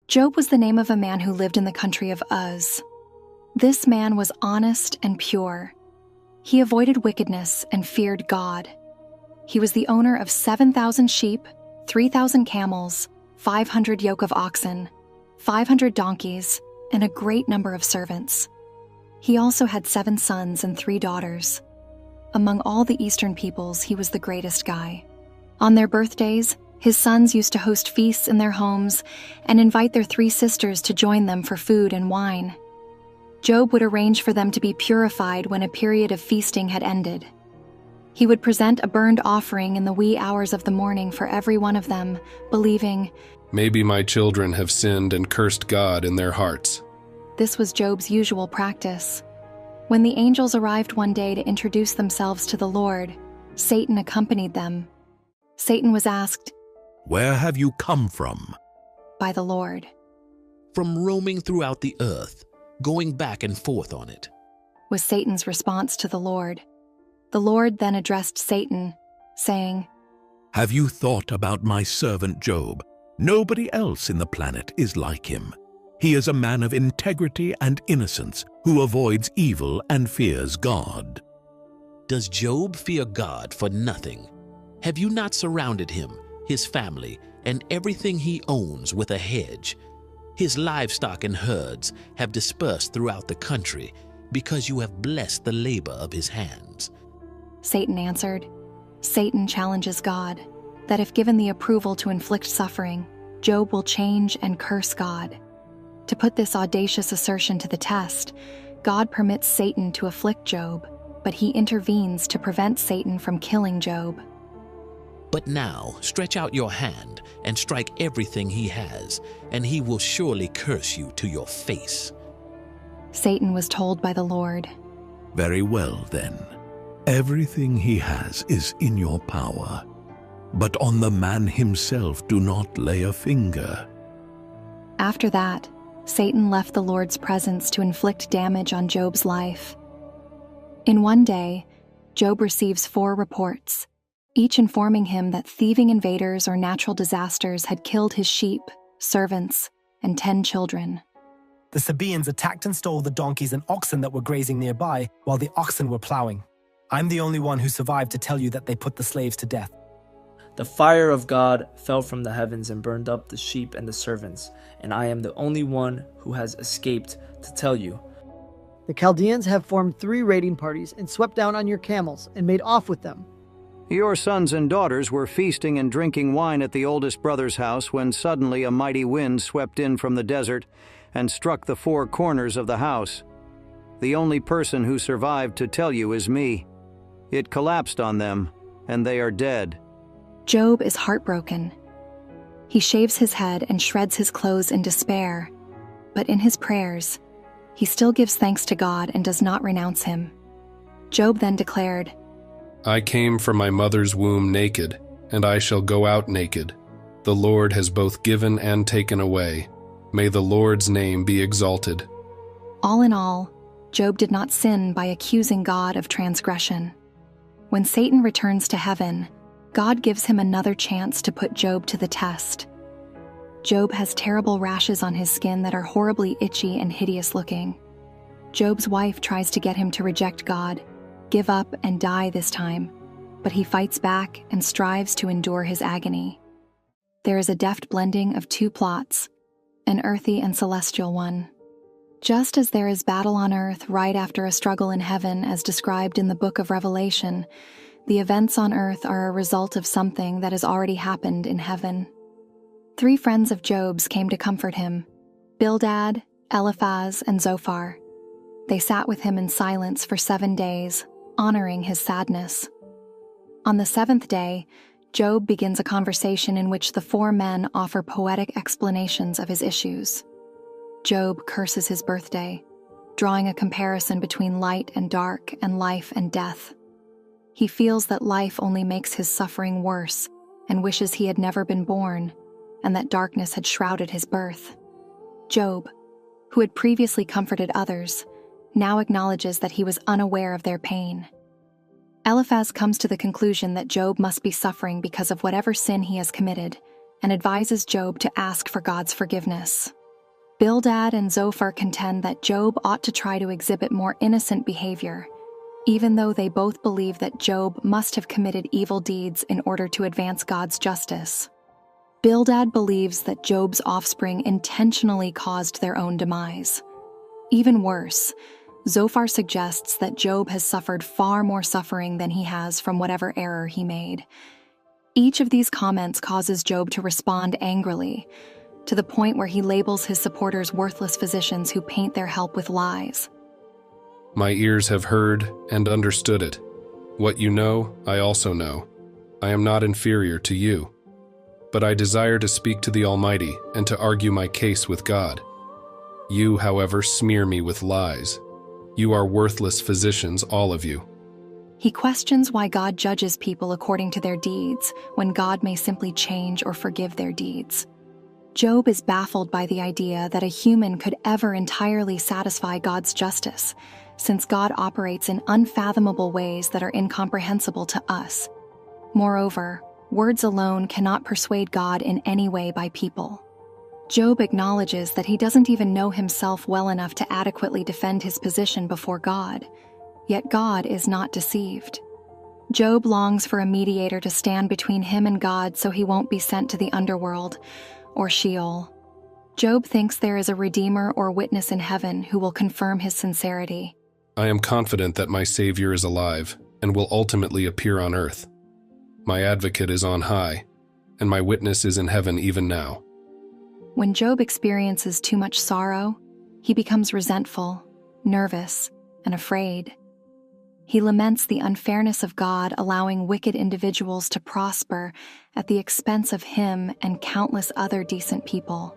Job was the name of a man who lived in the country of Uz. This man was honest and pure. He avoided wickedness and feared God. He was the owner of 7,000 sheep, 3,000 camels, 500 yoke of oxen, 500 donkeys, and a great number of servants. He also had 7 sons and 3 daughters. Among all the Eastern peoples, he was the greatest guy. On their birthdays, his sons used to host feasts in their homes and invite their 3 sisters to join them for food and wine. Job would arrange for them to be purified when a period of feasting had ended. He would present a burned offering in the wee hours of the morning for every one of them, believing, "Maybe my children have sinned and cursed God in their hearts." This was Job's usual practice. When the angels arrived one day to introduce themselves to the Lord, Satan accompanied them. Satan was asked, "Where have you come from?" by the Lord. "From roaming throughout the earth, going back and forth on it," was Satan's response to the Lord. The Lord then addressed Satan, saying, "Have you thought about my servant Job? Nobody else in the planet is like him. He is a man of integrity and innocence who avoids evil and fears God." Does Job fear God for nothing? Have you not surrounded him, his family, and everything he owns with a hedge? His livestock and herds have dispersed throughout the country because you have blessed the labor of his hands. Satan answered. Satan challenges God that if given the approval to inflict suffering, Job will change and curse God. To put this audacious assertion to the test, God permits Satan to afflict Job, but he intervenes to prevent Satan from killing Job. But now stretch out your hand and strike everything he has, and he will surely curse you to your face. Satan was told by the Lord, "Very well then. Everything he has is in your power. But on the man himself do not lay a finger." After that, Satan left the Lord's presence to inflict damage on Job's life. In one day, Job receives 4 reports, each informing him that thieving invaders or natural disasters had killed his sheep, servants, and 10 children. The Sabaeans attacked and stole the donkeys and oxen that were grazing nearby while the oxen were plowing. I'm the only one who survived to tell you that they put the slaves to death. The fire of God fell from the heavens and burned up the sheep and the servants, and I am the only one who has escaped to tell you. The Chaldeans have formed 3 raiding parties and swept down on your camels and made off with them. Your sons and daughters were feasting and drinking wine at the oldest brother's house when suddenly a mighty wind swept in from the desert and struck the 4 corners of the house. The only person who survived to tell you is me. It collapsed on them, and they are dead. Job is heartbroken. He shaves his head and shreds his clothes in despair, but in his prayers, he still gives thanks to God and does not renounce him. Job then declared, "I came from my mother's womb naked, and I shall go out naked. The Lord has both given and taken away. May the Lord's name be exalted." All in all, Job did not sin by accusing God of transgression. When Satan returns to heaven, God gives him another chance to put Job to the test. Job has terrible rashes on his skin that are horribly itchy and hideous looking. Job's wife tries to get him to reject God, give up and die this time, but he fights back and strives to endure his agony. There is a deft blending of 2 plots, an earthy and celestial one. Just as there is battle on earth right after a struggle in heaven as described in the book of Revelation, the events on earth are a result of something that has already happened in heaven. 3 friends of Job's came to comfort him, Bildad, Eliphaz, and Zophar. They sat with him in silence for 7 days, honoring his sadness. On the 7th day, Job begins a conversation in which the 4 men offer poetic explanations of his issues. Job curses his birthday, drawing a comparison between light and dark and life and death. He feels that life only makes his suffering worse and wishes he had never been born, and that darkness had shrouded his birth. Job, who had previously comforted others, now acknowledges that he was unaware of their pain. Eliphaz comes to the conclusion that Job must be suffering because of whatever sin he has committed, and advises Job to ask for God's forgiveness. Bildad and Zophar contend that Job ought to try to exhibit more innocent behavior, even though they both believe that Job must have committed evil deeds in order to advance God's justice. Bildad believes that Job's offspring intentionally caused their own demise. Even worse, Zophar suggests that Job has suffered far more suffering than he has from whatever error he made. Each of these comments causes Job to respond angrily, to the point where he labels his supporters worthless physicians who paint their help with lies. My ears have heard and understood it. What you know, I also know. I am not inferior to you. But I desire to speak to the Almighty and to argue my case with God. You, however, smear me with lies. You are worthless physicians, all of you. He questions why God judges people according to their deeds, when God may simply change or forgive their deeds. Job is baffled by the idea that a human could ever entirely satisfy God's justice, since God operates in unfathomable ways that are incomprehensible to us. Moreover, words alone cannot persuade God in any way by people. Job acknowledges that he doesn't even know himself well enough to adequately defend his position before God, yet God is not deceived. Job longs for a mediator to stand between him and God so he won't be sent to the underworld, or Sheol. Job thinks there is a redeemer or witness in heaven who will confirm his sincerity. I am confident that my Savior is alive and will ultimately appear on earth. My advocate is on high, and my witness is in heaven even now. When Job experiences too much sorrow, he becomes resentful, nervous, and afraid. He laments the unfairness of God allowing wicked individuals to prosper at the expense of him and countless other decent people.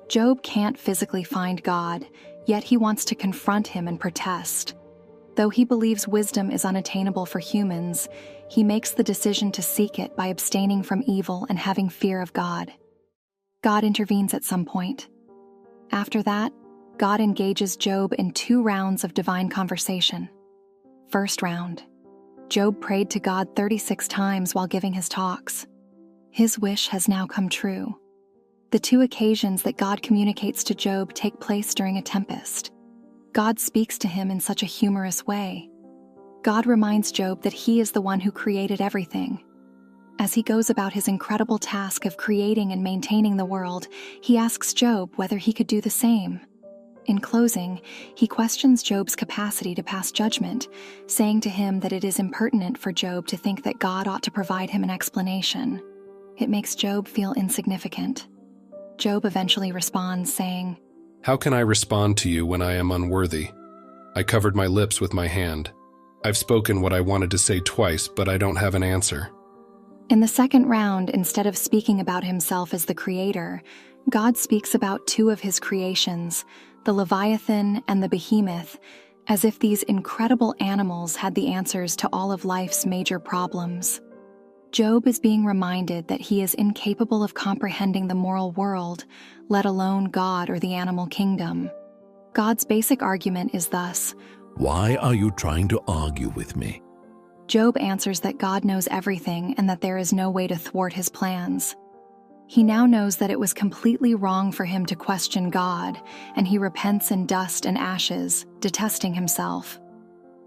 Job can't physically find God, yet he wants to confront him and protest. Though he believes wisdom is unattainable for humans, he makes the decision to seek it by abstaining from evil and having fear of God. God intervenes at some point. After that, God engages Job in 2 rounds of divine conversation. First round, Job prayed to God 36 times while giving his talks. His wish has now come true. The 2 occasions that God communicates to Job take place during a tempest. God speaks to him in such a humorous way. God reminds Job that he is the one who created everything. As he goes about his incredible task of creating and maintaining the world, he asks Job whether he could do the same. In closing, he questions Job's capacity to pass judgment, saying to him that it is impertinent for Job to think that God ought to provide him an explanation. It makes Job feel insignificant. Job eventually responds, saying, How can I respond to you when I am unworthy? I covered my lips with my hand. I've spoken what I wanted to say twice, but I don't have an answer. In the second round, instead of speaking about himself as the creator, God speaks about 2 of his creations, the Leviathan and the Behemoth, as if these incredible animals had the answers to all of life's major problems. Job is being reminded that he is incapable of comprehending the moral world, let alone God or the animal kingdom. God's basic argument is thus, Why are you trying to argue with me? Job answers that God knows everything and that there is no way to thwart his plans. He now knows that it was completely wrong for him to question God, and he repents in dust and ashes, detesting himself.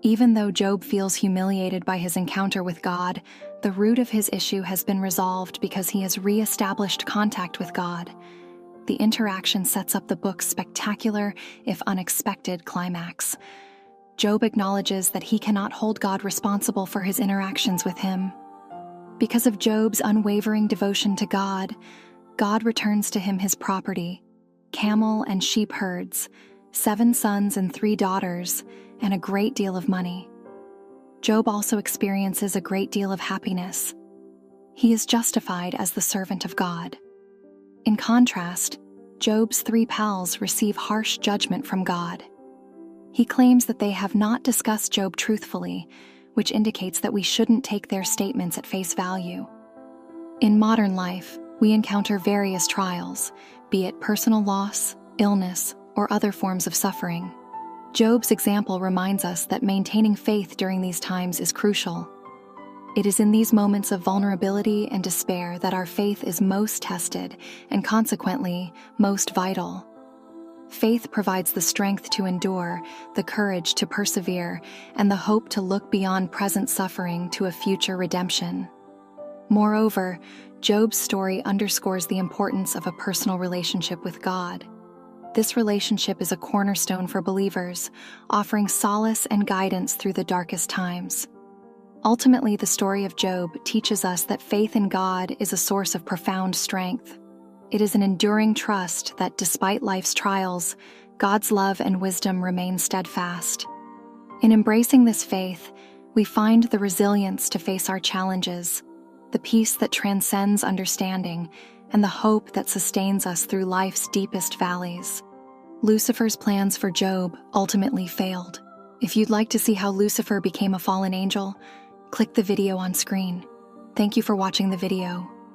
Even though Job feels humiliated by his encounter with God, the root of his issue has been resolved because he has re-established contact with God. The interaction sets up the book's spectacular, if unexpected, climax. Job acknowledges that he cannot hold God responsible for his interactions with him. Because of Job's unwavering devotion to God, God returns to him his property, camel and sheep herds, 7 sons and 3 daughters, and a great deal of money. Job also experiences a great deal of happiness. He is justified as the servant of God. In contrast, Job's 3 pals receive harsh judgment from God. He claims that they have not discussed Job truthfully, which indicates that we shouldn't take their statements at face value. In modern life, we encounter various trials, be it personal loss, illness, or other forms of suffering. Job's example reminds us that maintaining faith during these times is crucial. It is in these moments of vulnerability and despair that our faith is most tested and consequently most vital. Faith provides the strength to endure, the courage to persevere, and the hope to look beyond present suffering to a future redemption. Moreover, Job's story underscores the importance of a personal relationship with God. This relationship is a cornerstone for believers, offering solace and guidance through the darkest times. Ultimately, the story of Job teaches us that faith in God is a source of profound strength. It is an enduring trust that, despite life's trials, God's love and wisdom remain steadfast. In embracing this faith, we find the resilience to face our challenges, the peace that transcends understanding, and the hope that sustains us through life's deepest valleys. Lucifer's plans for Job ultimately failed. If you'd like to see how Lucifer became a fallen angel, click the video on screen. Thank you for watching the video.